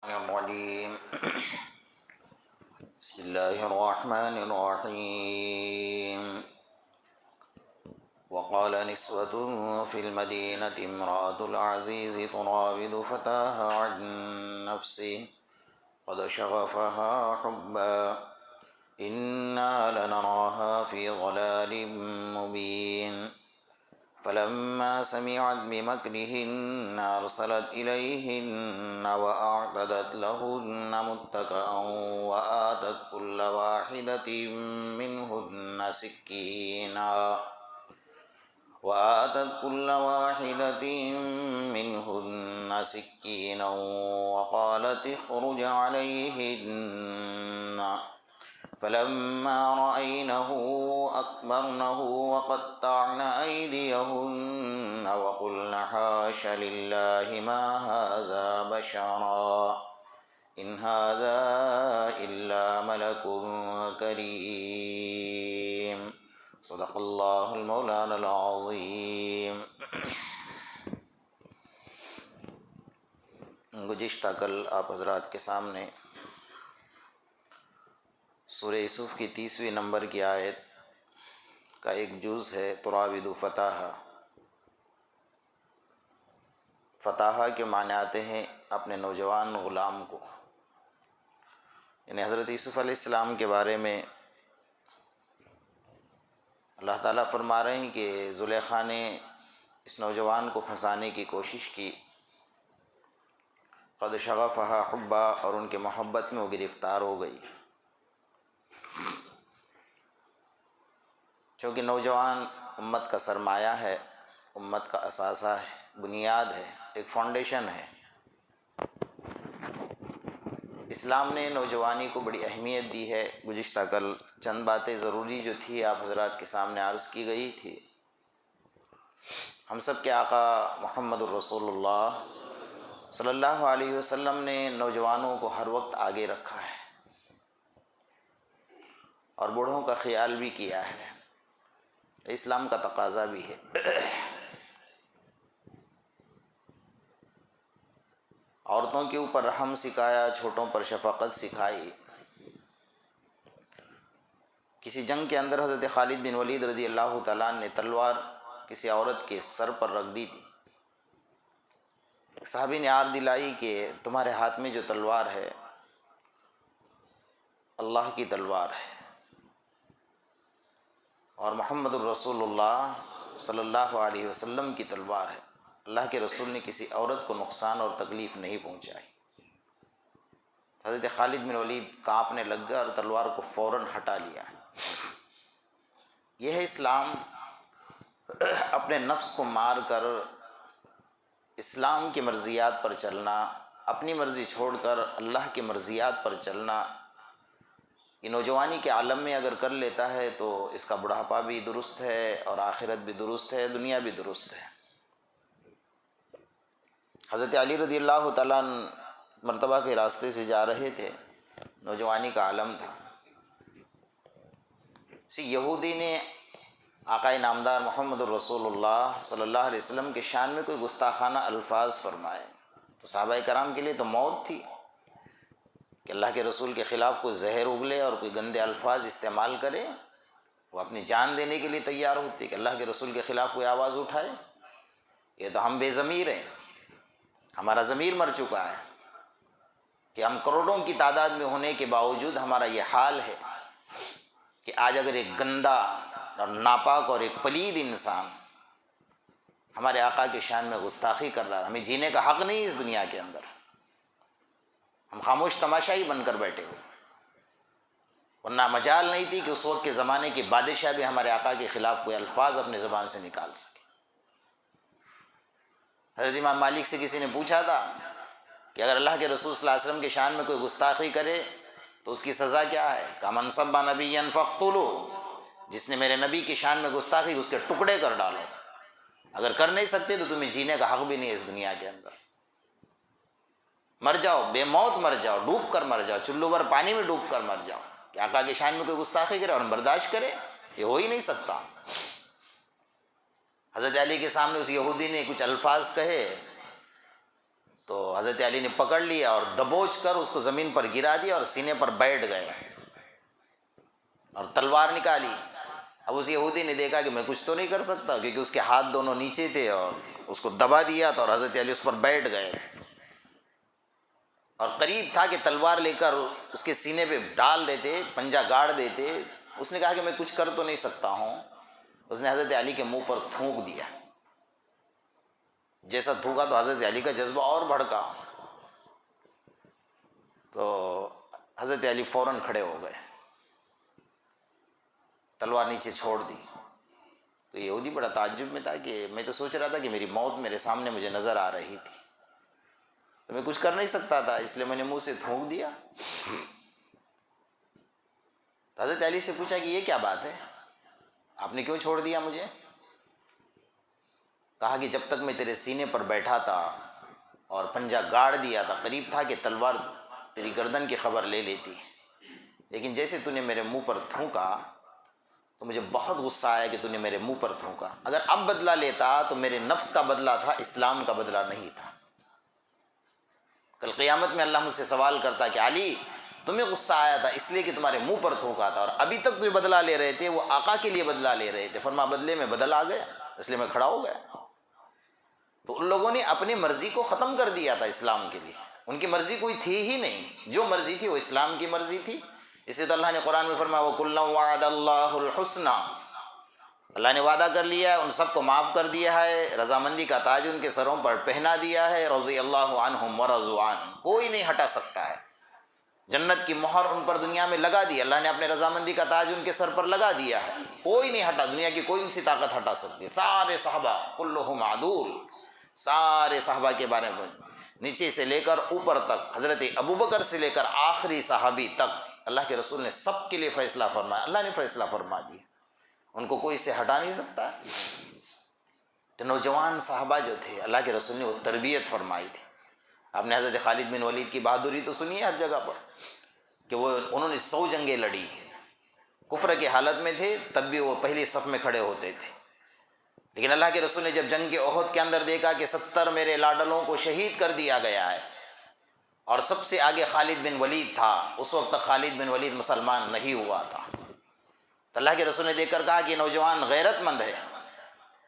الرجيم بسم الله الرحمن الرحيم وقال نسوة في المدينة امرأة العزيز تراود فتاها عن نفسه قد شغفها حبا إنا لنراها في ضلال مبين فلما سمعت بمكرهن أرسلت إليهن وأعتدت لهن متكئا وآتت كل واحدة منهن سكينا وقالت اخرج عليهن فلما رأينه أكبرنه وقطعن أيديهن وقلن حاش لله ما هذا بشرا إن هذا إلا ملك كريم صدق اللہ المولانا العظیم۔ گزشتہ کل آپ حضرات کے سامنے سورہ یوسف کی 30ویں نمبر کی آیت کا ایک جز ہے تراود فتاہا۔ فتاہا کے معنی آتے ہیں اپنے نوجوان غلام کو، یعنی حضرت یوسف علیہ السلام کے بارے میں اللہ تعالیٰ فرما رہے ہیں کہ زلیخا نے اس نوجوان کو پھنسانے کی کوشش کی، قد شغفها حبا، اور ان کے محبت میں وہ گرفتار ہو گئی۔ چونکہ نوجوان امت کا سرمایہ ہے، امت کا اثاثہ ہے، بنیاد ہے، ایک فاؤنڈیشن ہے۔ اسلام نے نوجوانی کو بڑی اہمیت دی ہے۔ گزشتہ کل چند باتیں ضروری جو تھی آپ حضرات کے سامنے عرض کی گئی تھی۔ ہم سب کے آقا محمد الرسول اللہ صلی اللہ علیہ وسلم نے نوجوانوں کو ہر وقت آگے رکھا ہے اور بوڑھوں کا خیال بھی کیا ہے، اسلام کا تقاضا بھی ہے۔ عورتوں کے اوپر رحم سکھایا، چھوٹوں پر شفقت سکھائی۔ کسی جنگ کے اندر حضرت خالد بن ولید رضی اللہ تعالیٰ نے تلوار کسی عورت کے سر پر رکھ دی تھی۔ صحابی نے یاد دلائی کہ تمہارے ہاتھ میں جو تلوار ہے اللہ کی تلوار ہے، اور محمد الرسول اللہ صلی اللہ علیہ وسلم کی تلوار ہے۔ اللہ کے رسول نے کسی عورت کو نقصان اور تکلیف نہیں پہنچائی۔ حضرت خالد بن ولید کانپنے لگ گئے اور تلوار کو فوراً ہٹا لیا۔ یہ ہے اسلام، اپنے نفس کو مار کر اسلام کی مرضیات پر چلنا، اپنی مرضی چھوڑ کر اللہ کی مرضیات پر چلنا۔ یہ نوجوانی کے عالم میں اگر کر لیتا ہے تو اس کا بڑھاپا بھی درست ہے اور آخرت بھی درست ہے، دنیا بھی درست ہے۔ حضرت علی رضی اللہ تعالیٰ مرتبہ کے راستے سے جا رہے تھے، نوجوانی کا عالم تھا۔ کسی یہودی نے آقا نامدار محمد الرسول اللہ صلی اللہ علیہ وسلم کے شان میں کوئی گستاخانہ الفاظ فرمائے تو صحابہ کرام کے لیے تو موت تھی کہ اللہ کے رسول کے خلاف کوئی زہر اگلے اور کوئی گندے الفاظ استعمال کرے۔ وہ اپنی جان دینے کے لیے تیار ہوتے کہ اللہ کے رسول کے خلاف کوئی آواز اٹھائے۔ یہ تو ہم بے ضمیر ہیں، ہمارا ضمیر مر چکا ہے کہ ہم کروڑوں کی تعداد میں ہونے کے باوجود ہمارا یہ حال ہے کہ آج اگر ایک گندا اور ناپاک اور ایک پلید انسان ہمارے آقا کے شان میں گستاخی کر رہا ہے، ہمیں جینے کا حق نہیں اس دنیا کے اندر، ہم خاموش تماشائی بن کر بیٹھے ہوئے۔ ورنہ مجال نہیں تھی کہ اس وقت کے زمانے کے بادشاہ بھی ہمارے آقا کے خلاف کوئی الفاظ اپنے زبان سے نکال سکے۔ حضرت امام مالک سے کسی نے پوچھا تھا کہ اگر اللہ کے رسول صلی اللہ علیہ وسلم کے شان میں کوئی گستاخی کرے تو اس کی سزا کیا ہے؟ کہ من سب نبیا فاقتلوہ، جس نے میرے نبی کی شان میں گستاخی اس کے ٹکڑے کر ڈالو۔ اگر کر نہیں سکتے تو تمہیں جینے کا حق بھی نہیں ہے اس دنیا کے اندر۔ مر جاؤ، بے موت مر جاؤ، ڈوب کر مر جاؤ، چلو بھر پانی میں ڈوب کر مر جاؤ، کہ آقا کی شان میں کوئی گستاخی کرے اور ہم برداشت کرے؟ یہ ہو ہی نہیں سکتا۔ حضرت علی کے سامنے اس یہودی نے کچھ الفاظ کہے تو حضرت علی نے پکڑ لیا اور دبوچ کر اس کو زمین پر گرا دیا اور سینے پر بیٹھ گئے اور تلوار نکالی۔ اب اس یہودی نے دیکھا کہ میں کچھ تو نہیں کر سکتا، کیونکہ اس کے ہاتھ دونوں نیچے تھے، اور اس کو دبا دیا تو اور حضرت علی اس پر بیٹھ گئے، اور قریب تھا کہ تلوار لے کر اس کے سینے پہ ڈال دیتے، پنجہ گاڑ دیتے۔ اس نے کہا کہ میں کچھ کر تو نہیں سکتا ہوں۔ اس نے حضرت علی کے منہ پر تھونک دیا۔ جیسا تھونکا تو حضرت علی کا جذبہ اور بھڑکا، تو حضرت علی فوراً کھڑے ہو گئے، تلوار نیچے چھوڑ دی۔ تو یہودی بڑا تعجب میں تھا کہ میں تو سوچ رہا تھا کہ میری موت میرے سامنے مجھے نظر آ رہی تھی، تو میں کچھ کر نہیں سکتا تھا، اس لیے میں نے منہ سے تھونک دیا۔ تو حضرت علی سے پوچھا کہ یہ کیا بات ہے، آپ نے کیوں چھوڑ دیا مجھے؟ کہا کہ جب تک میں تیرے سینے پر بیٹھا تھا اور پنجہ گاڑ دیا تھا، قریب تھا کہ تلوار تیری گردن کی خبر لے لیتی، لیکن جیسے تو نے میرے منہ پر تھونکا تو مجھے بہت غصہ آیا کہ تو نے میرے منہ پر تھونکا۔ اگر اب بدلہ لیتا تو میرے نفس کا بدلہ تھا، اسلام کا بدلہ نہیں تھا۔ کل قیامت میں اللہ مجھ سے سوال کرتا کہ علی تمہیں غصہ آیا تھا اس لیے کہ تمہارے منہ پر تھونکا تھا، اور ابھی تک تمہیں بدلہ لے رہے تھے، وہ آقا کے لیے بدلہ لے رہے تھے، فرما بدلے میں بدل آ گیا، اس لیے میں کھڑا ہو گیا۔ تو ان لوگوں نے اپنی مرضی کو ختم کر دیا تھا اسلام کے لیے، ان کی مرضی کوئی تھی ہی نہیں، جو مرضی تھی وہ اسلام کی مرضی تھی۔ اس لیے تو اللہ نے قرآن میں فرمایا وَكُلًّا وَعَدَ اللَّهُ الْحُسْنَى، اللہ نے وعدہ کر لیا ہے، ان سب کو معاف کر دیا ہے، رضامندی کا تاج ان کے سروں پر پہنا دیا ہے، رضی اللہ عنہم ورضوا عنہ، کوئی نہیں ہٹا سکتا ہے۔ جنت کی مہر ان پر دنیا میں لگا دی، اللہ نے اپنے رضامندی کا تاج ان کے سر پر لگا دیا ہے، کوئی نہیں ہٹا، دنیا کی کوئی ان سی طاقت ہٹا سکتی۔ سارے صحابہ کلہم عدول، سارے صحابہ کے بارے میں نیچے سے لے کر اوپر تک، حضرت ابوبکر سے لے کر آخری صحابی تک، اللہ کے رسول نے سب کے لیے فیصلہ فرمایا، اللہ نے فیصلہ فرما دیا، ان کو کوئی سے ہٹا نہیں سکتا۔ تو نوجوان صحابہ جو تھے اللہ کے رسول نے وہ تربیت فرمائی تھی۔ آپ نے حضرت خالد بن ولید کی بہادری تو سنی ہے ہر جگہ پر، کہ انہوں نے 100 جنگیں لڑی، کفر کی حالت میں تھے تب بھی وہ پہلی صف میں کھڑے ہوتے تھے، لیکن اللہ کے رسول نے جب جنگ کے احد کے اندر دیکھا کہ 70 میرے لاڈلوں کو شہید کر دیا گیا ہے، اور سب سے آگے خالد بن ولید تھا، اس وقت تک خالد بن ولید مسلمان نہیں ہوا تھا، تو اللہ کے رسول نے دیکھ کر کہا کہ نوجوان غیرت مند ہے،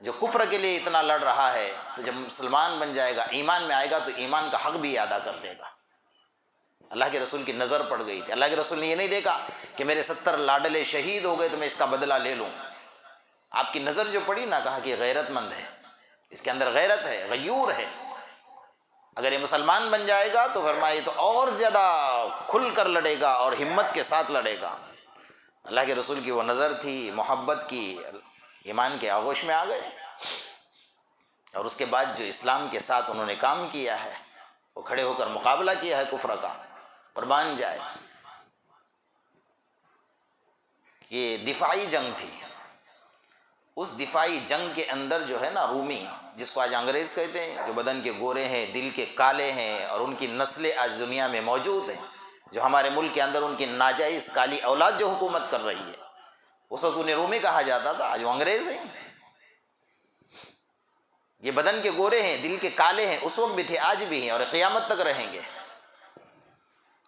جو کفر کے لیے اتنا لڑ رہا ہے، تو جب مسلمان بن جائے گا، ایمان میں آئے گا تو ایمان کا حق بھی ادا کر دے گا۔ اللہ کے رسول کی نظر پڑ گئی تھی، اللہ کے رسول نے یہ نہیں دیکھا کہ میرے 70 لاڈلے شہید ہو گئے تو میں اس کا بدلہ لے لوں، آپ کی نظر جو پڑی نا، کہا کہ یہ غیرت مند ہے، اس کے اندر غیرت ہے، غیور ہے، اگر یہ مسلمان بن جائے گا تو فرمایا یہ تو اور زیادہ کھل کر لڑے گا اور ہمت کے ساتھ لڑے گا۔ اللہ کے رسول کی وہ نظر تھی، محبت کی، ایمان کے آغوش میں آ گئے، اور اس کے بعد جو اسلام کے ساتھ انہوں نے کام کیا ہے، وہ کھڑے ہو کر مقابلہ کیا ہے کفر کا، قربان جائے۔ یہ دفاعی جنگ تھی، اس دفاعی جنگ کے اندر جو ہے نا رومی، جس کو آج انگریز کہتے ہیں، جو بدن کے گورے ہیں، دل کے کالے ہیں، اور ان کی نسلیں آج دنیا میں موجود ہیں، جو ہمارے ملک کے اندر ان کی ناجائز کالی اولاد جو حکومت کر رہی ہے، اس وقت انہیں رومی کہا جاتا تھا، آج وہ انگریز ہیں۔ یہ بدن کے گورے ہیں، دل کے کالے ہیں، اس وقت بھی تھے، آج بھی ہیں، اور قیامت تک رہیں گے،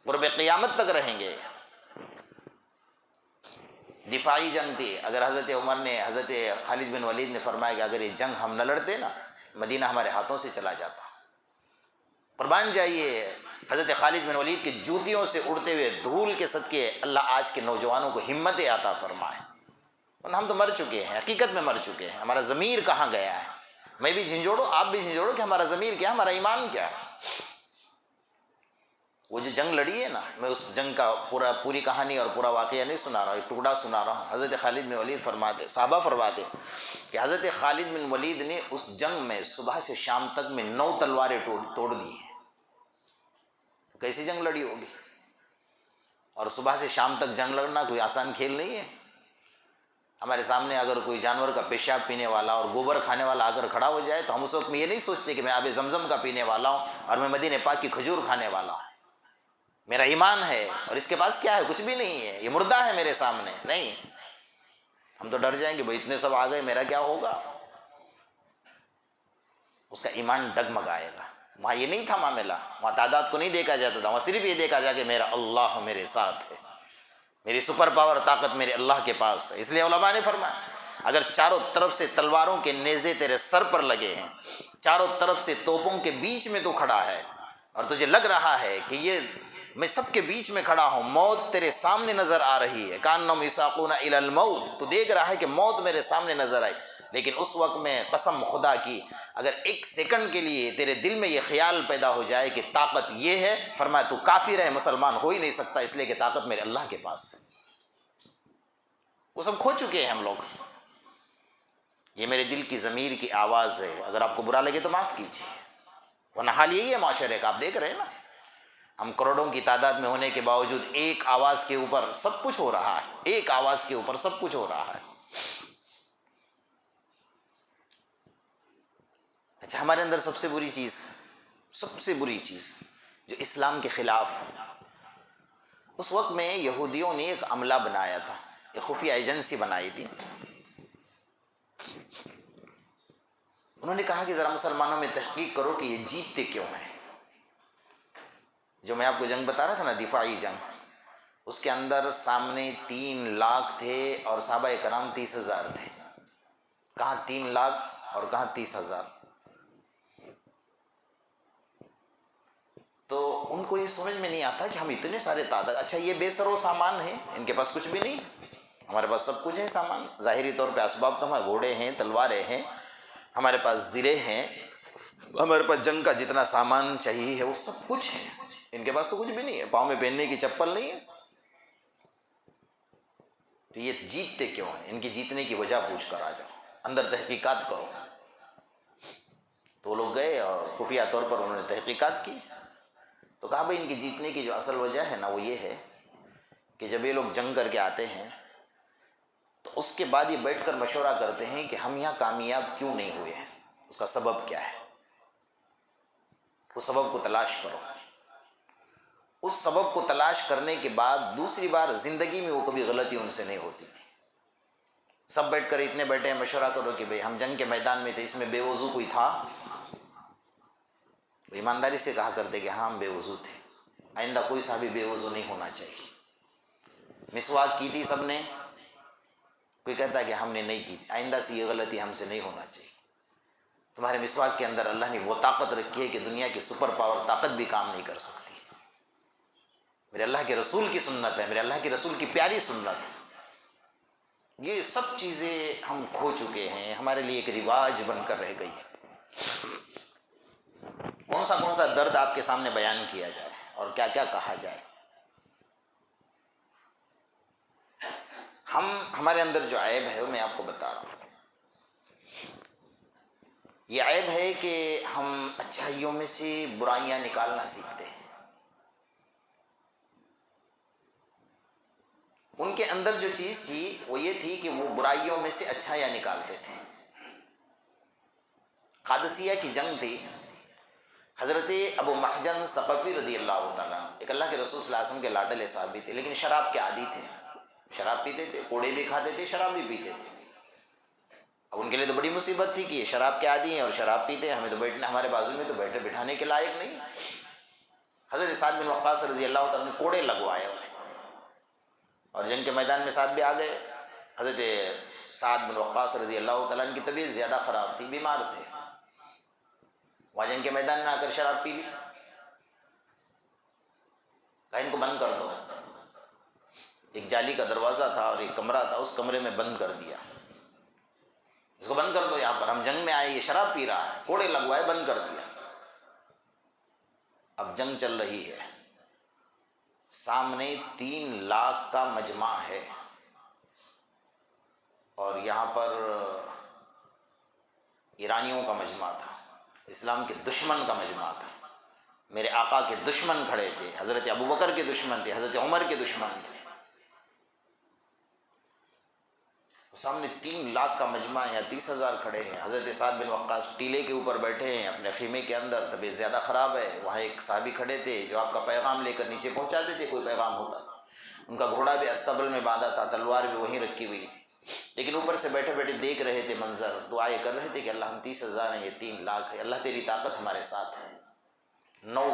قرب قیامت تک رہیں گے۔ دفاعی جنگ تھی۔ اگر حضرت عمر نے، حضرت خالد بن ولید نے فرمایا کہ اگر یہ جنگ ہم نہ لڑتے نا، مدینہ ہمارے ہاتھوں سے چلا جاتا۔ قربان جائیے، حضرت خالد بن ولید کی جوتیوں سے اڑتے ہوئے دھول کے صدقے اللہ آج کے نوجوانوں کو ہمت عطا فرمائے۔ اور ہم تو مر چکے ہیں، حقیقت میں مر چکے ہیں، ہمارا ضمیر کہاں گیا ہے؟ میں بھی جھنجھوڑو، آپ بھی جھنجھوڑو کہ ہمارا ضمیر کیا ہے، ہمارا ایمان کیا ہے۔ وہ جو جنگ لڑی ہے نا، میں اس جنگ کا پوری کہانی اور پورا واقعہ نہیں سنا رہا ہوں، ایک ٹکڑا سنا رہا ہوں۔ حضرت خالد بن ولید فرماتے، صحابہ فرماتے کہ حضرت خالد بن ولید نے اس جنگ میں صبح سے شام تک میں 9 تلواریں توڑ دی ہیں۔ کیسی جنگ لڑی ہوگی؟ اور صبح سے شام تک جنگ لڑنا کوئی آسان کھیل نہیں ہے۔ ہمارے سامنے اگر کوئی جانور کا پیشاب پینے والا اور گوبر کھانے والا اگر کھڑا ہو جائے تو ہم اس وقت میں یہ نہیں سوچتے کہ میں آب زمزم کا پینے والا ہوں اور میں مدینہ پاک کی کھجور کھانے والا ہوں، میرا ایمان ہے اور اس کے پاس کیا ہے؟ کچھ بھی نہیں ہے، یہ مردہ ہے میرے سامنے۔ نہیں، ہم تو ڈر جائیں گے بھائی اتنے سب آ گئے، میرا کیا ہوگا؟ اس کا ایمان ڈگمگائے گا۔ وہاں یہ نہیں تھا معاملہ، وہاں تعداد کو نہیں دیکھا جاتا تھا، وہاں صرف یہ دیکھا جا کہ میرا اللہ میرے ساتھ ہے، میری سپر پاور طاقت میرے اللہ کے پاس ہے۔ اس لیے علماء نے فرمایا اگر چاروں طرف سے تلواروں کے نیزے تیرے سر پر لگے ہیں، چاروں طرف سے توپوں کے بیچ میں تو کھڑا ہے، اور تجھے لگ رہا ہے کہ یہ میں سب کے بیچ میں کھڑا ہوں، موت تیرے سامنے نظر آ رہی ہے، کانہم یساقون الی الموت، تو دیکھ رہا ہے کہ موت میرے سامنے نظر آئی، لیکن اس وقت میں قسم خدا کی اگر ایک سیکنڈ کے لیے تیرے دل میں یہ خیال پیدا ہو جائے کہ طاقت یہ ہے، فرمایا تو کافر ہے، مسلمان ہو ہی نہیں سکتا، اس لیے کہ طاقت میرے اللہ کے پاس ہے۔ وہ سب کھو چکے ہیں ہم لوگ۔ یہ میرے دل کی ضمیر کی آواز ہے، اگر آپ کو برا لگے تو معاف کیجیے، ورنہ حال یہی ہے معاشرے کا، آپ دیکھ رہے ہیں نا، ہم کروڑوں کی تعداد میں ہونے کے باوجود ایک آواز کے اوپر سب کچھ ہو رہا ہے، ایک آواز کے اوپر سب کچھ ہو رہا ہے۔ اچھا، ہمارے اندر سب سے بری چیز جو اسلام کے خلاف، اس وقت میں یہودیوں نے ایک عملہ بنایا تھا، ایک خفیہ ایجنسی بنائی تھی۔ انہوں نے کہا کہ ذرا مسلمانوں میں تحقیق کرو کہ یہ جیتتے کیوں ہیں۔ جو میں آپ کو جنگ بتا رہا تھا نا، دفاعی جنگ، اس کے اندر سامنے 3 لاکھ تھے اور صحابہ کرام 30,000 تھے۔ کہاں 3 لاکھ اور کہاں 30,000؟ تو ان کو یہ سمجھ میں نہیں آتا کہ ہم اتنے سارے تعداد، اچھا یہ بے سر و سامان ہیں، ان کے پاس کچھ بھی نہیں، ہمارے پاس سب کچھ ہے سامان، ظاہری طور پہ اسباب تو ہمارے گھوڑے ہیں، تلواریں ہیں، ہمارے پاس زرے ہیں، ہمارے پاس جنگ کا جتنا سامان چاہیے ہے وہ سب کچھ ہے، ان کے پاس تو کچھ بھی نہیں ہے، پاؤں میں پہننے کی چپل نہیں ہے۔ تو یہ جیتتے کیوں ہیں؟ ان کی جیتنے کی وجہ پوچھ کر آ جاؤ، اندر تحقیقات کرو۔ تو وہ لوگ گئے اور خفیہ طور پر انہوں نے تحقیقات کی، تو کہا بھئی ان کی جیتنے کی جو اصل وجہ ہے نا وہ یہ ہے کہ جب یہ لوگ جنگ کر کے آتے ہیں تو اس کے بعد یہ بیٹھ کر مشورہ کرتے ہیں کہ ہم یہاں کامیاب کیوں نہیں ہوئے ہیں، اس کا سبب کیا ہے، اس سبب کو تلاش کرو۔ اس سبب کو تلاش کرنے کے بعد دوسری بار زندگی میں وہ کبھی غلطی ان سے نہیں ہوتی تھی۔ سب بیٹھ کر اتنے بیٹھے ہیں، مشورہ کرو کہ بھئی ہم جنگ کے میدان میں تھے، اس میں بے وضو کوئی تھا؟ وہ ایمانداری سے کہا کرتے کہ ہاں ہم بے وضو تھے، آئندہ کوئی صحابی بے وضو نہیں ہونا چاہیے۔ مسواک کی تھی سب نے، کوئی کہتا ہے کہ ہم نے نہیں کی، آئندہ سے یہ غلطی ہم سے نہیں ہونا چاہیے۔ تمہارے مسواک کے اندر اللہ نے وہ طاقت رکھی ہے کہ دنیا کی سپر پاور طاقت بھی کام نہیں کر سکتی۔ میرے اللہ کے رسول کی سنت ہے، میرے اللہ کے رسول کی پیاری سنت ہے۔ یہ سب چیزیں ہم کھو چکے ہیں، ہمارے لیے ایک رواج بن کر رہ گئی ہے۔ کون سا درد آپ کے سامنے بیان کیا جائے اور کیا کیا کہا جائے۔ ہمارے اندر جو عیب ہے وہ میں آپ کو بتا رہا ہوں۔ یہ عیب ہے کہ ہم اچھائیوں میں سے برائیاں نکالنا سیکھتے ہیں۔ ان کے اندر جو چیز تھی وہ یہ تھی کہ وہ برائیوں میں سے اچھائیاں نکالتے تھے۔ قادسیہ کی جنگ تھی، حضرت ابو محجن ثقفی رضی اللہ تعالیٰ ایک اللہ کے رسول صلی اللہ علیہ وسلم کے لاڈلے صحابی تھے، لیکن شراب کے عادی تھے، شراب پیتے تھے، کوڑے بھی کھاتے تھے، شراب بھی پیتے تھے۔ اب ان کے لیے تو بڑی مصیبت تھی کہ یہ شراب کے عادی ہیں اور شراب پیتے ہیں، ہمیں تو بیٹھنا، ہمارے بازو میں تو بیٹھے بٹھانے کے لائق نہیں۔ حضرت سعد بن وقاص رضی اللہ تعالیٰ نے کوڑے لگوائے انہیں، اور جنگ کے میدان میں ساتھ بھی آ گئے۔ حضرت سعد بن وقاص رضی اللہ تعالیٰ کی طبیعت زیادہ خراب تھی، بیمار تھے، وہاں جنگ کے میدان میں آ کر شراب پی لی۔ کہا ان کو بند کر دو۔ ایک جالی کا دروازہ تھا اور ایک کمرہ تھا، اس کمرے میں بند کر دیا، اس کو بند کر دو، یہاں پر ہم جنگ میں آئے، یہ شراب پی رہا ہے، کوڑے لگوائے، بند کر دیا۔ اب جنگ چل رہی ہے، سامنے 3 لاکھ کا مجمع ہے، اور یہاں پر ایرانیوں کا مجمع تھا، اسلام کے دشمن کا مجمع تھا، میرے آقا کے دشمن کھڑے تھے، حضرت ابوبکر کے دشمن تھے، حضرت عمر کے دشمن تھے۔ سامنے 3 لاکھ کا مجمع ہے، 30,000 کھڑے ہیں۔ حضرت سعد بن وقاص ٹیلے کے اوپر بیٹھے ہیں اپنے خیمے کے اندر، طبیعت زیادہ خراب ہے۔ وہاں ایک صحابی کھڑے تھے جو آپ کا پیغام لے کر نیچے پہنچاتے تھے، کوئی پیغام ہوتا تھا۔ ان کا گھوڑا بھی استبل میں باندھا تھا، تلوار بھی وہیں رکھی ہوئی تھی، لیکن اوپر سے بیٹھے بیٹھے دیکھ رہے تھے منظر، دعائیں کر رہے تھے کہ اللہ ہم 30,000 ہیں، یہ 3 لاکھ ہے، اللہ تیری طاقت ہمارے ساتھ ہے۔ 9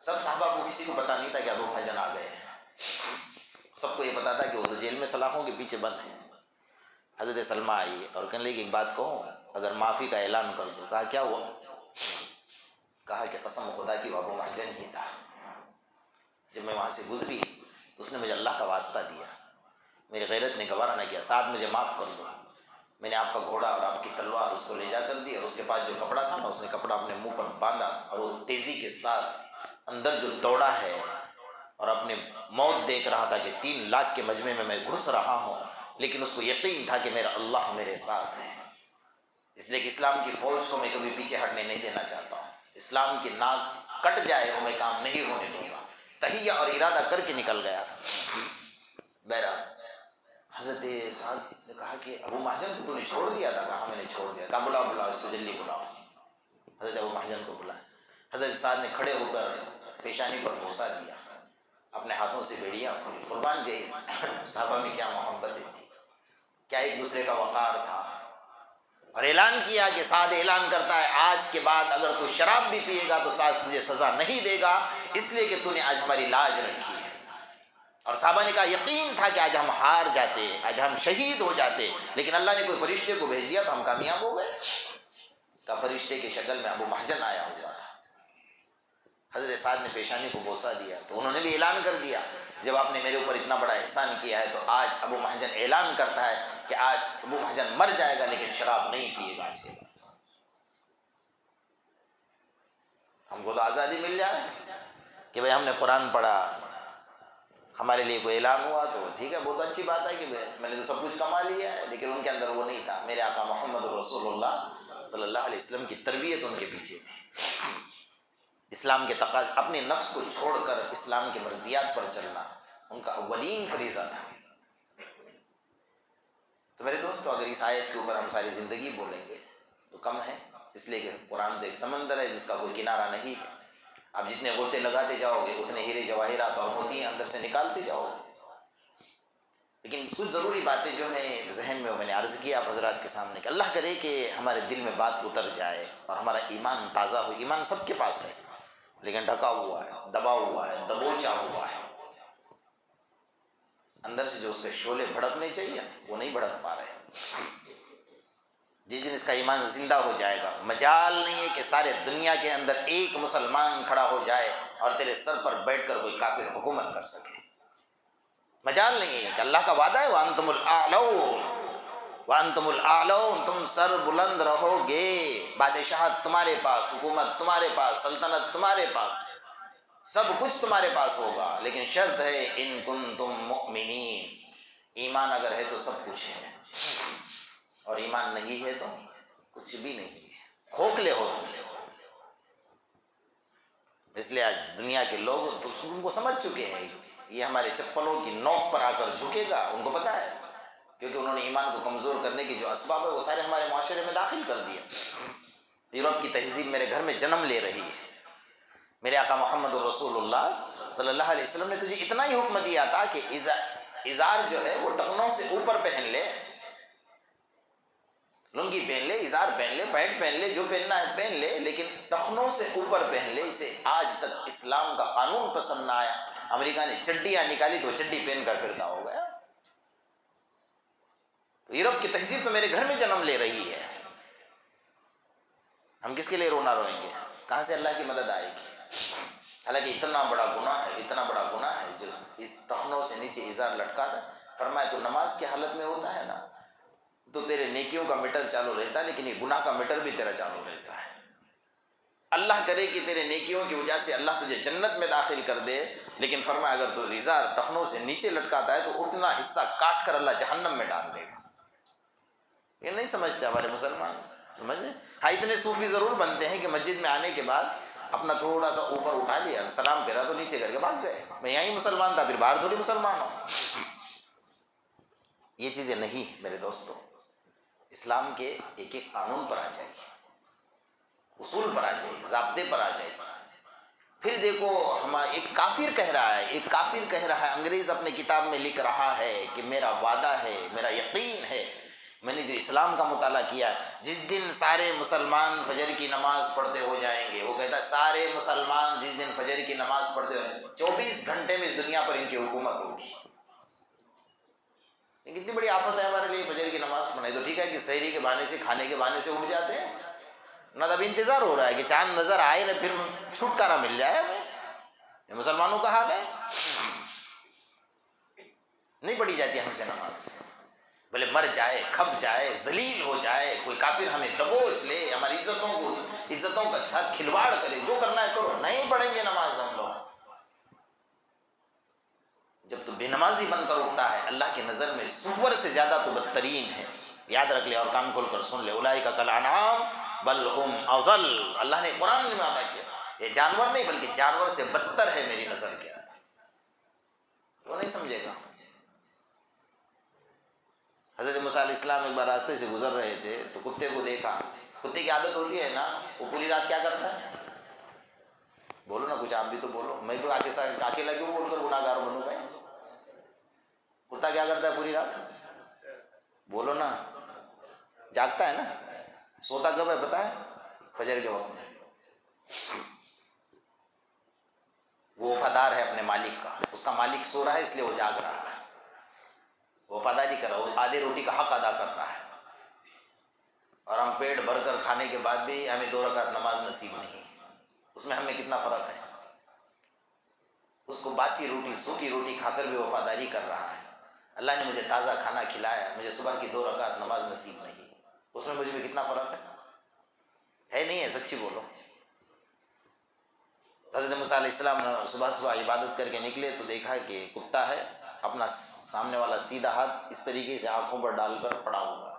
سب صحابہ کو کسی کو پتہ نہیں تھا کہ ابو بھجن آ گئے ہیں، سب کو یہ پتا تھا کہ وہ تو جیل میں سلاخوں کے پیچھے بند ہیں۔ حضرت سلمہ آئی اور کہنے لگی ایک بات کہوں، اگر معافی کا اعلان کر دو۔ کہا کیا ہوا؟ کہا کہ قسم خدا کی وہ ابو محجن ہی تھا۔ جب میں وہاں سے گزری تو اس نے مجھے اللہ کا واسطہ دیا، میری غیرت نے گوارا نہ کیا، ساتھ مجھے معاف کر دو۔ میں نے آپ کا گھوڑا اور آپ کی تلوار اس کو لے جا کر دی، اور اس کے پاس جو کپڑا تھا نا، اس نے کپڑا اپنے منہ پر باندھا، اور وہ تیزی کے ساتھ اندر جو دوڑا ہے اور اپنے موت دیکھ رہا تھا کہ 3 لاکھ کے مجمع میں گھس رہا ہوں، لیکن اس کو یقین تھا کہ میرا اللہ میرے ساتھ ہے۔ اس لیے کہ اسلام کی فوج کو میں کبھی پیچھے ہٹنے نہیں دینا چاہتا ہوں۔ اسلام کی ناک کٹ جائے وہ میں کام نہیں ہونے دوں گا۔ تہیہ اور ارادہ کر کے نکل گیا تھا۔ بہرحال حضرت سعد نے کہا کہ ابو محجن کو تو نے چھوڑ دیا تھا؟ کہا میں نے چھوڑ دیا۔ کہا بلاؤ اس کو جلدی بلاؤ۔ حضرت ابو محجن کو بلایا۔ حضرت سعد نے کھڑے ہو کر پیشانی پر بوسہ دیا، اپنے ہاتھوں سے بیڑیاں کھولی۔ قربان جائے صحابہ میں کیا محبتیں تھی، کیا ایک دوسرے کا وقار تھا۔ اور اعلان کیا کہ سعد اعلان کرتا ہے آج کے بعد اگر تو شراب بھی پیے گا تو سعد تجھے سزا نہیں دے گا، اس لیے کہ تو نے آج ہماری لاج رکھی ہے۔ اور صحابہ نے کہا یقین تھا کہ آج ہم ہار جاتے، آج ہم شہید ہو جاتے، لیکن اللہ نے کوئی فرشتے کو بھیج دیا تو ہم کامیاب ہو گئے۔ کا فرشتے کی شکل میں ابو محجن آیا ہوا تھا۔ حضرت سعد نے پیشانی کو بوسہ دیا تو انہوں نے بھی اعلان کر دیا جب آپ نے میرے اوپر اتنا بڑا احسان کیا ہے تو آج ابو محجن اعلان کرتا ہے کہ آج ابو محجن مر جائے گا لیکن شراب نہیں پیے گا آج کے بعد۔ ہم کو تو آزادی مل جائے کہ بھئی ہم نے قرآن پڑھا، ہمارے لیے کوئی اعلان ہوا تو ٹھیک ہے، بہت اچھی بات ہے کہ میں نے تو سب کچھ کما لیا ہے، لیکن ان کے اندر وہ نہیں تھا۔ میرے آقا محمد رسول اللہ صلی اللہ علیہ وسلم کی تربیت ان کے پیچھے تھی۔ اسلام کے تقاضے، اپنے نفس کو چھوڑ کر اسلام کے مرضیات پر چلنا ان کا اولین فریضہ تھا۔ تو میرے دوستو اگر اس آیت کے اوپر ہم ساری زندگی بولیں گے تو کم ہے، اس لیے کہ قرآن تو ایک سمندر ہے جس کا کوئی کنارہ نہیں ہے۔ آپ جتنے غوطے لگاتے جاؤ گے اتنے ہیرے جواہرات اور موتی اندر سے نکالتے جاؤ گے۔ لیکن کچھ ضروری باتیں جو ہیں ذہن میں میں نے عرض کیا آپ حضرات کے سامنے کہ اللہ کرے کہ ہمارے دل میں بات اتر جائے اور ہمارا ایمان تازہ ہو۔ ایمان سب کے پاس ہے لیکن ڈھکا ہوا ہے، دبا ہوا ہے، دبوچا ہوا ہے۔ اندر سے جو اس کے شعلے بھڑکنے چاہیے وہ نہیں بھڑک پا رہے۔ جس دن اس کا ایمان زندہ ہو جائے گا، مجال نہیں ہے کہ سارے دنیا کے اندر ایک مسلمان کھڑا ہو جائے اور تیرے سر پر بیٹھ کر کوئی کافر حکومت کر سکے۔ مجال نہیں ہے کہ اللہ کا وعدہ ہے وَأَنْتُمُ الْأَعْلَوْنَ وَأَنْتُمُ الْأَعْلَوْنَ، تم سر بلند رہو گے، بادشاہت تمہارے پاس، حکومت تمہارے پاس، سلطنت تمہارے پاس، سب کچھ تمہارے پاس ہوگا، لیکن شرط ہے ان کنتم مؤمنین، ایمان اگر ہے تو سب کچھ ہے، اور ایمان نہیں ہے تو کچھ بھی نہیں ہے، کھوکھلے ہو تم۔ اس لیے آج دنیا کے لوگ تو ان کو سمجھ چکے ہیں یہ ہمارے چپلوں کی نوک پر آ کر جھکے گا، ان کو پتہ ہے، کیونکہ انہوں نے ایمان کو کمزور کرنے کی جو اسباب ہے وہ سارے ہمارے معاشرے میں داخل کر دیے۔ یورپ کی تہذیب میرے گھر میں جنم لے رہی ہے۔ میرے آقا محمد رسول اللہ صلی اللہ علیہ وسلم نے تجھے اتنا ہی حکم دیا تھا کہ ازار جو ہے وہ ٹخنوں سے اوپر پہن لے، لنگی پہن لے، ازار پہن لے، پینٹ پہن لے، جو پہننا ہے پہن لے، لیکن ٹخنوں سے اوپر پہن لے۔ اسے آج تک اسلام کا قانون پسند نہ آیا۔ امریکہ نے چڈیاں نکالی تو چڈی پہن کر پھرتا ہو گیا۔ یورپ کی تہذیب تو میرے گھر میں جنم لے رہی ہے، ہم کس کے لیے رونا روئیں گے؟ کہاں سے اللہ کی مدد آئے گی؟ حالانکہ اتنا بڑا گناہ ہے، اتنا بڑا گناہ ہے جو ٹخنوں سے نیچے ازار لٹکا تھا۔ فرمایا تو نماز کی حالت میں ہوتا ہے نا تو تیرے نیکیوں کا میٹر چالو رہتا ہے، لیکن یہ گناہ کا میٹر بھی تیرا چالو رہتا ہے۔ اللہ کرے کہ تیرے نیکیوں کی وجہ سے اللہ تجھے جنت میں داخل کر دے، لیکن فرمایا اگر تو ازار ٹخنوں سے نیچے لٹکاتا ہے تو اتنا حصہ کاٹ کر اللہ جہنم میں ڈال دے گا۔ یہ نہیں سمجھتے ہمارے مسلمان، سمجھے؟ ہاں اتنے صوفی ضرور بنتے ہیں کہ مسجد میں آنے کے بعد اپنا تھوڑا سا اوپر اٹھا لیا، سلام پھیرا تو نیچے کر کے بھاگ گئے، میں یہاں ہی مسلمان تھا پھر باہر تھوڑی مسلمان ہوں۔ یہ چیزیں نہیں میرے دوستوں، اسلام کے ایک ایک قانون پر آ جائیے، اصول پر آ جائیے، ضابطے پر آ جائیے۔ پھر دیکھو ایک کافر کہہ رہا ہے، انگریز اپنے کتاب میں لکھ رہا ہے کہ میرا وعدہ ہے، میرا یقین ہے میں نے جو اسلام کا مطالعہ کیا ہے، جس دن سارے مسلمان فجر کی نماز پڑھتے ہو جائیں گے، وہ کہتا ہے سارے مسلمان جس دن فجر کی نماز پڑھتے ہو 24 گھنٹے میں اس دنیا پر ان کی حکومت ہوگی۔ کتنی بڑی آفت ہے ہمارے لیے فجر کی نماز پڑھنا۔ تو ٹھیک ہے کہ سحری کے بہانے سے، کھانے کے بہانے سے اٹھ جاتے ہیں، نہ اب انتظار ہو رہا ہے کہ چاند نظر آئے نہ پھر چھٹکارا مل جائے ہمیں۔ یہ مسلمانوں کا حال ہے، نہیں پڑھی جاتی ہم سے نماز، بھلے مر جائے، کھپ جائے، ذلیل ہو جائے، کوئی کافر ہمیں دبوچ لے، ہماری عزتوں کا ساتھ کھلواڑ کرے، جو کرنا ہے کرو، نہیں پڑھیں گے نماز ہم لوگ۔ جب تو بے نمازی بن کر اٹھتا ہے، اللہ کی نظر میں سور سے زیادہ تو بدترین ہے۔ یاد رکھ لے اور کان کھول کر سن لے، اولئک کالانعام بل ہم اضل۔ اللہ نے قرآن میں وعدہ کیا، یہ جانور نہیں بلکہ جانور سے بدتر ہے میری نظر کے اندر۔ وہ نہیں سمجھے گا۔ حضرت موسیٰ علیہ السلام ایک بار راستے سے گزر رہے تھے تو کتے کو دیکھا۔ کتے کی عادت ہوتی ہے نا، وہ پوری رات کیا کرتا ہے؟ بولو نا کچھ، آپ بھی تو بولو، میں بھی اکیلا کیوں بول کر گناہ گار بنوں بھائی؟ کتا کیا کرتا ہے پوری رات؟ بولو نا، جاگتا ہے نا، سوتا کب ہے پتہ ہے؟ فجر کے وقت میں۔ وہ وفادار ہے اپنے مالک کا، اس کا مالک سو رہا ہے اس لیے وہ جاگ رہا ہے، وفاداری کر رہا ہے، وہ آدھے روٹی کا حق ادا کر رہا ہے۔ اور ہم پیٹ بھر کر کھانے کے بعد بھی ہمیں 2 رکعت نماز نصیب نہیں، اس میں ہمیں کتنا فرق ہے۔ اس کو باسی روٹی، سوکھی روٹی کھا کر بھی وفاداری کر رہا ہے۔ اللہ نے مجھے تازہ کھانا کھلایا، مجھے صبح کی 2 رکعت نماز نصیب نہیں، اس میں مجھے بھی کتنا فرق ہے نہیں ہے؟ سچی بولو۔ حضرت موسیٰ علیہ السلام نے صبح صبح عبادت کر کے نکلے تو دیکھا کہ کتا ہے، اپنا سامنے والا سیدھا ہاتھ اس طریقے سے آنکھوں پر ڈال کر پڑا ہوا۔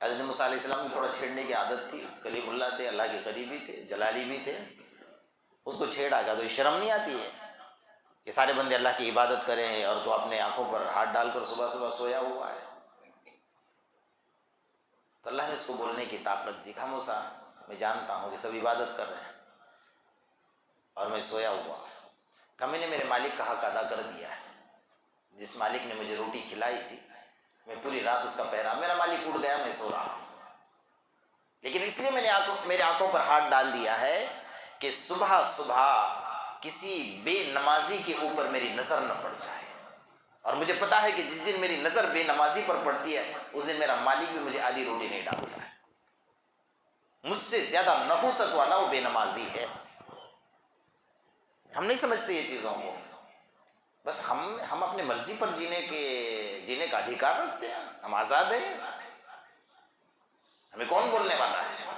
حضرت موسیٰ علیہ السلام کو تھوڑا چھیڑنے کی عادت تھی، کلیم اللہ تھے، اللہ کے قریبی تھے، جلالی بھی تھے، اس کو چھیڑا گیا تو شرم نہیں آتی ہے کہ سارے بندے اللہ کی عبادت کریں اور تو اپنے آنکھوں پر ہاتھ ڈال کر صبح صبح سویا ہوا ہے؟ تو اللہ نے اس کو بولنے کی طاقت دی، کہا موسیٰ میں جانتا ہوں کہ سب عبادت کر رہے ہیں اور میں سویا ہوا، کہ میں نے میرے مالک کا حق ادا کر دیا ہے۔ جس مالک نے مجھے روٹی کھلائی تھی میں پوری رات اس کا پہرا، میرا مالک اٹھ گیا، میں سو رہا ہوں، لیکن اس لیے میں نے میرے آنکھوں پر ہاتھ ڈال دیا ہے کہ صبح صبح کسی بے نمازی کے اوپر میری نظر نہ پڑ جائے۔ اور مجھے پتا ہے کہ جس دن میری نظر بے نمازی پر پڑتی ہے اس دن میرا مالک بھی مجھے آدھی روٹی نہیں ڈالتا ہے۔ مجھ سے زیادہ نحوست والا وہ بے نمازی ہے۔ ہم نہیں سمجھتے یہ چیزوں کو، بس ہم اپنی مرضی پر جینے کا ادھیکار رکھتے ہیں، ہم آزاد ہیں، ہمیں کون بولنے والا ہے؟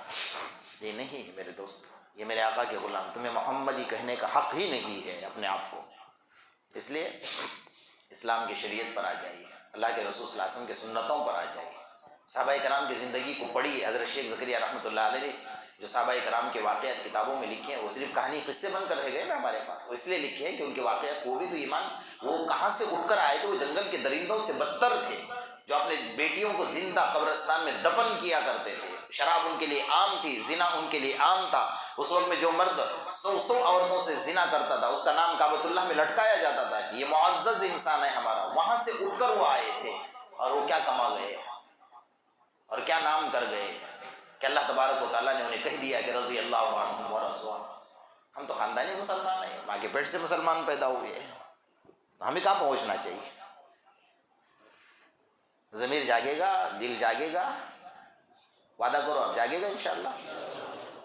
یہ نہیں میرے دوست، یہ میرے آقا کے غلام، تمہیں محمدی کہنے کا حق ہی نہیں ہے اپنے آپ کو۔ اس لیے اسلام کی شریعت پر آ جائیے، اللہ کے رسول صلی اللہ علیہ وسلم کی سنتوں پر آ جائیے، صحابہ کرام کی زندگی کو پڑھیے۔ حضرت شیخ زکریا رحمۃ اللہ علیہ جو صحابہ کرام کے واقعات کتابوں میں لکھے ہیں وہ صرف کہانی قصے بن کر رہ گئے نا ہمارے پاس، وہ اس لیے لکھے ہیں کہ ان کے واقعات، وہ بھی تو ایمان، وہ کہاں سے اٹھ کر آئے تھے؟ وہ جنگل کے درندوں سے بدتر تھے، جو اپنے بیٹیوں کو زندہ قبرستان میں دفن کیا کرتے تھے، شراب ان کے لیے عام تھی، زنا ان کے لیے عام تھا۔ اس وقت میں جو مرد 100 عورتوں سے زنا کرتا تھا اس کا نام کعبۃ اللہ میں لٹکایا جاتا تھا کہ یہ معزز انسان ہے ہمارا، وہاں سے اٹھ کر وہ آئے تھے، اور وہ کیا کما گئے اور کیا نام کر گئے کہ اللہ تبارک و تعالیٰ نے انہیں کہہ دیا کہ رضی اللہ عنہم ورضوا۔ ہم تو خاندانی مسلمان ہیں، ماں کے پیٹ سے مسلمان پیدا ہوئے ہیں، ہمیں کہاں پہنچنا چاہیے؟ ضمیر جاگے گا، دل جاگے گا، وعدہ کرو آپ جاگے گا انشاءاللہ۔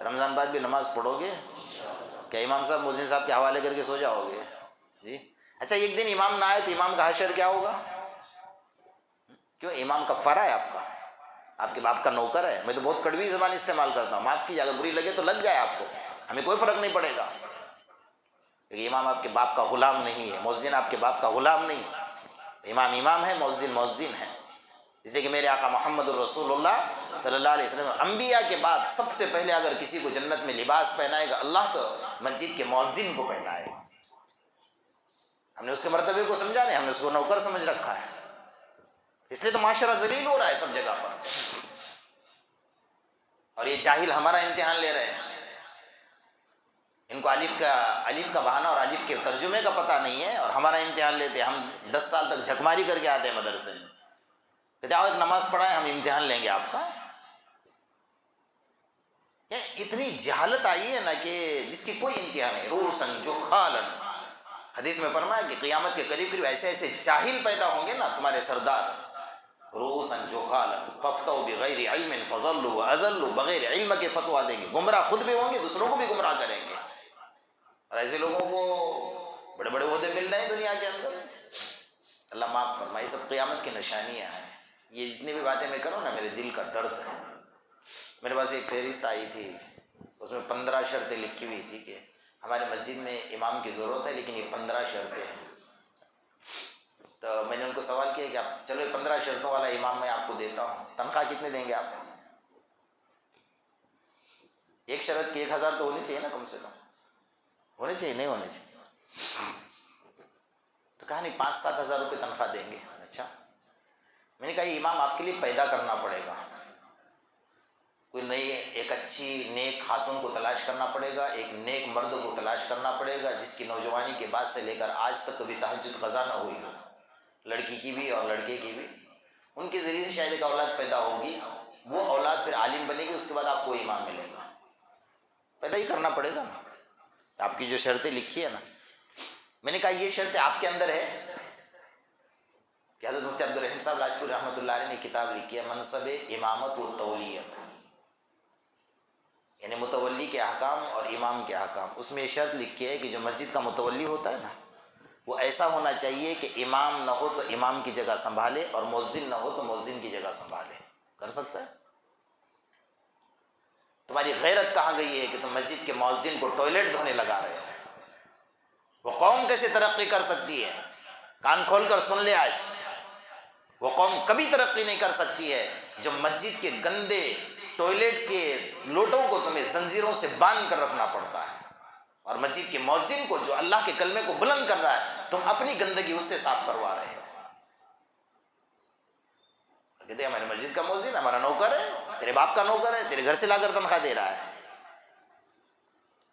رمضان بعد بھی نماز پڑھو گے؟ کیا امام صاحب مؤذن صاحب کے حوالے کر کے سو جاؤ گے؟ جی اچھا، ایک دن امام نہ آئے تو امام کا حشر کیا ہوگا؟ کیوں؟ امام کفارہ ہے آپ کا، آپ کے باپ کا نوکر ہے۔ میں تو بہت کڑوی زبان استعمال کرتا ہوں، معاف کیجیے، اگر بری لگے تو لگ جائے آپ کو، ہمیں کوئی فرق نہیں پڑے گا، لیکن امام آپ کے باپ کا غلام نہیں ہے، مؤذن آپ کے باپ کا غلام نہیں، امام امام ہے، مؤذن مؤذن ہے۔ اس لیے کہ میرے آقا محمد الرسول اللہ صلی اللہ علیہ وسلم انبیاء کے بعد سب سے پہلے اگر کسی کو جنت میں لباس پہنائے گا اللہ تو مسجد کے مؤذن کو پہنائے گا۔ ہم نے اس کے مرتبے کو سمجھا نہیں، ہم نے اس کو نوکر سمجھ رکھا ہے، اس لیے تو معاشرہ ذلیل ہو رہا ہے سب جگہ پر، اور یہ جاہل ہمارا امتحان لے رہے ہیں۔ ان کو الف کا بہانہ اور الف کے ترجمے کا پتہ نہیں ہے اور ہمارا امتحان لیتے ہیں۔ ہم 10 سال تک جھک ماری کر کے آتے ہیں مدرسے میں، کہتے آؤ ایک نماز پڑھائیں، ہم امتحان لیں گے آپ کا۔ اتنی جہالت آئی ہے نا کہ جس کی کوئی انتہا نہیں۔ روسن جخالن، حدیث میں فرمایا کہ قیامت کے قریب قریب ایسے ایسے جاہل پیدا ہوں گے نا تمہارے سردار، روسن جخالن ففتوا بغیر علم فضلوا واضلوا، بغیر علم کے فتوا دیں گے، گمراہ خود بھی ہوں گے، دوسروں کو بھی گمراہ کریں گے۔ اور ایسے لوگوں کو بڑے بڑے عہدے مل رہے ہیں دنیا کے اندر۔ اللہ معاف فرمائے، سب قیامت کی نشانیاں ہیں۔ یہ جتنی بھی باتیں میں کروں نا، میرے دل کا درد ہے۔ میرے پاس ایک فہرست آئی تھی، اس میں 15 شرطیں لکھی ہوئی تھی کہ ہمارے مسجد میں امام کی ضرورت ہے، لیکن یہ 15 شرطیں ہیں۔ تو میں نے ان کو سوال کیا کہ آپ چلو یہ 15 شرطوں والا امام میں آپ کو دیتا ہوں، تنخواہ کتنے دیں گے آپ؟ ایک شرط کی 1000 تو ہونی چاہیے نا، کم سے کم ہونی چاہیے، نہیں ہونی چاہیے؟ تو کہا نہیں 5-7 ہزار روپے تنخواہ دیں گے۔ اچھا، میں نے کہا یہ امام آپ کے لیے پیدا کرنا پڑے گا، کوئی نئی ایک اچھی نیک خاتون کو تلاش کرنا پڑے گا، ایک نیک مرد کو تلاش کرنا پڑے گا جس کی نوجوانی کے بعد سے لے کر آج تک کبھی تہجد قضا نہ ہوئی ہو، لڑکی کی بھی اور لڑکے کی بھی۔ ان کے ذریعے سے شاید ایک اولاد پیدا ہوگی، وہ اولاد پھر عالم بنے گی، اس کے بعد آپ کو امام ملے گا۔ پیدا ہی کرنا پڑے گا نا۔ آپ کی جو شرطیں لکھی ہے نا، میں نے کہا یہ شرطیں آپ کے اندر ہے کہ حضرت مفتی عبدالرحیم صاحب لاجپوری رحمۃ اللہ علیہ نے کتاب لکھی ہے منصب امامت و تولیت، یعنی متولی کے احکام اور امام کے احکام۔ اس میں یہ شرط لکھی ہے کہ جو مسجد کا متولی ہوتا ہے نا، وہ ایسا ہونا چاہیے کہ امام نہ ہو تو امام کی جگہ سنبھالے، اور مؤذن نہ ہو تو مؤذن کی جگہ سنبھالے۔ کر سکتا ہے؟ تمہاری غیرت کہاں گئی ہے کہ تم مسجد کے مؤذن کو ٹوائلٹ دھونے لگا رہے ہو؟ وہ قوم کیسے ترقی کر سکتی ہے؟ کان کھول کر سن لے آج، وہ قوم کبھی ترقی نہیں کر سکتی ہے جو مسجد کے گندے ٹوائلٹ کے لوٹوں کو تمہیں زنجیروں سے باندھ کر رکھنا پڑتا ہے، اور مسجد کے مؤذن کو جو اللہ کے کلمے کو بلند کر رہا ہے تم اپنی گندگی اس سے صاف کروا رہے ہو۔ کہتے ہیں ہماری مسجد کا مؤذن ہمارا نوکر ہے، تیرے باپ کا نوکر ہے، تیرے گھر سے لا کر تنخواہ دے رہا ہے۔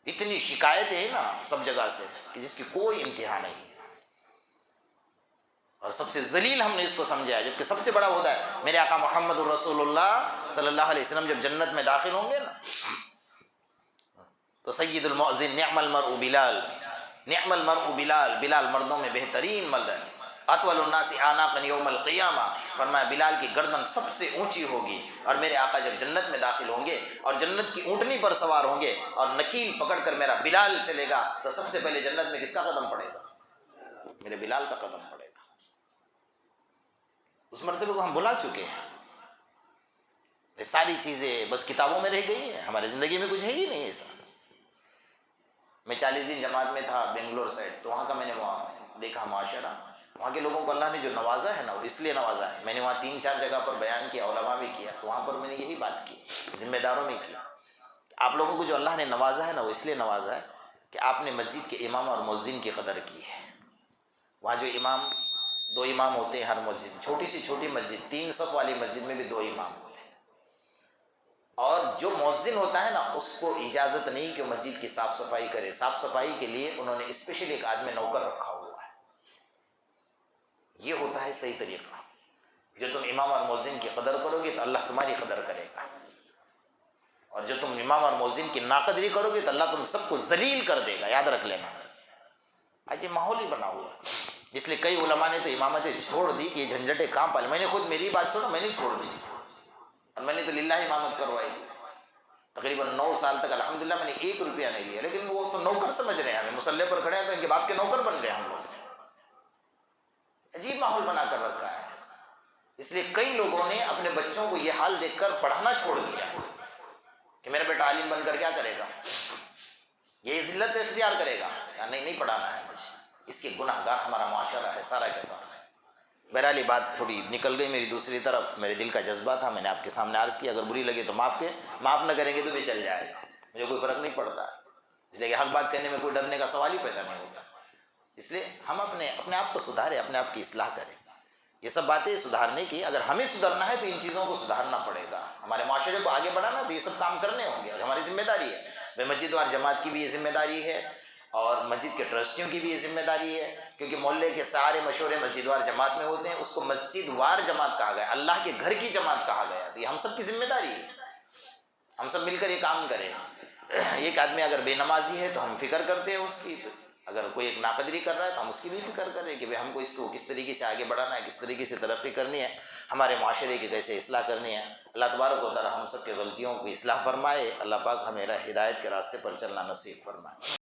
اتنی شکایتیں ہیں نا سب جگہ سے کہ جس کی کوئی انتہا نہیں، اور سب سے ذلیل ہم نے اس کو سمجھا ہے، جبکہ سب سے بڑا عہدہ ہے۔ میرے آقا محمد الرسول اللہ صلی اللہ علیہ وسلم جب جنت میں داخل ہوں گے نا، تو سید المؤذن نعم المرء بلال، نعم المرء بلال، بلال مردوں میں بہترین مرد ہے، اطول الناس اعناقا یوم القیامہ، فرمایا بلال کی گردن سب سے اونچی ہوگی۔ اور میرے آقا جب جنت میں داخل ہوں گے اور جنت کی اونٹنی پر سوار ہوں گے اور نکیل پکڑ کر میرا بلال چلے گا، تو سب سے پہلے جنت میں کس کا قدم پڑے گا؟ میرے بلال کا قدم پڑے گا۔ اس مرتبے کو ہم بلا چکے ہیں۔ یہ ساری چیزیں بس کتابوں میں رہ گئی ہیں، ہماری زندگی میں کچھ ہے ہی نہیں ایسا۔ میں 40 دن جماعت میں تھا بنگلور سائڈ، تو وہاں کا میں نے وہاں دیکھا معاشرہ، وہاں کے لوگوں کو اللہ نے جو نوازا ہے نا، وہ اس لیے نوازا ہے۔ میں نے وہاں 3-4 جگہ پر بیان کیا، علماء بھی کیا، تو وہاں پر میں نے یہی بات کی، ذمہ داروں میں کی۔ آپ لوگوں کو جو اللہ نے نوازا ہے نا، وہ اس لیے نوازا ہے کہ آپ نے مسجد کے امام اور مؤذن کی قدر کی ہے۔ وہاں جو امام، 2 امام ہوتے ہیں ہر مسجد، چھوٹی سی چھوٹی مسجد 3 صف والی مسجد میں بھی 2 امام ہوتے ہیں، اور جو مؤذن ہوتا ہے نا اس کو اجازت نہیں کہ وہ مسجد کی صاف صفائی کرے۔ صاف صفائی کے لیے انہوں نے اسپیشل ایک آدمی نوکر رکھا ہوا ہے۔ یہ ہوتا ہے صحیح طریقہ۔ جو تم امام اور مؤذن کی قدر کرو گے تو اللہ تمہاری قدر کرے گا، اور جو تم امام اور مؤذن کی ناقدری کرو گے تو اللہ تم سب کو ذلیل کر دے گا، یاد رکھ لینا۔ آج یہ ماحول ہی بنا ہوا ہے، اس لیے کئی علماء نے تو امامتیں چھوڑ دی کہ یہ جھنجھٹیں کہاں پالے۔ میں نے خود میری بات چھوڑا، میں نے چھوڑ دی، اور میں نے تو للہ امامت کروائی تقریباً 9 سال تک۔ الحمدللہ میں نے 1 روپیہ نہیں لیا، لیکن وہ تو نوکر سمجھ رہے ہیں ہمیں، مسلح پر کھڑے ہیں تو ان کے باپ کے نوکر بن گئے ہم لوگ۔ عجیب ماحول بنا کر رکھا ہے، اس لیے کئی لوگوں نے اپنے بچوں کو یہ حال دیکھ کر پڑھانا چھوڑ دیا کہ میرا بیٹا عالم بن کر کیا کرے گا، یہ ذلت اختیار کرے گا، نہیں پڑھانا ہے مجھے۔ اس کے گناہ گار ہمارا معاشرہ ہے سارا کے ساتھ۔ بہرحال یہ بات تھوڑی نکل گئی میری دوسری طرف، میرے دل کا جذبہ تھا، میں نے آپ کے سامنے عرض کیا۔ اگر بری لگے تو معاف نہ کریں گے تو بھی چل جائے گا، مجھے کوئی فرق نہیں پڑتا، اس لیے کہ حق بات کہنے میں کوئی ڈرنے کا سوال ہی پیدا نہیں ہوتا۔ اس لیے ہم اپنے آپ کو سدھاریں، اپنے آپ کی اصلاح کریں۔ یہ سب باتیں سدھارنے کی، اگر ہمیں سدھرنا ہے تو ان چیزوں کو سدھارنا پڑے گا، ہمارے معاشرے کو آگے بڑھانا تو یہ سب کام کرنے ہوں گے، ہماری ذمہ داری ہے۔ مسجد وار جماعت کی بھی یہ ذمہ داری ہے، اور مسجد کے ٹرسٹیوں کی بھی یہ ذمہ داری ہے کیونکہ محلے کے سارے مشورے مسجد وار جماعت میں ہوتے ہیں، اس کو مسجد وار جماعت کہا گیا، اللہ کے گھر کی جماعت کہا گیا۔ تو یہ ہم سب کی ذمہ داری ہے، ہم سب مل کر یہ کام کریں۔ ایک آدمی اگر بے نمازی ہے تو ہم فکر کرتے ہیں اس کی، تو اگر کوئی ایک ناقدری کر رہا ہے تو ہم اس کی بھی فکر کریں کہ ہم کو اس کو کس طریقے سے آگے بڑھانا ہے، کس طریقے سے ترقی کرنی ہے، ہمارے معاشرے کی کیسے اصلاح کرنی ہے۔ اللہ تبارک و تعالی ہم سب کے غلطیوں کی اصلاح فرمائے، اللہ پاک ہمیں ہدایت کے راستے پر چلنا نصیب فرمائے۔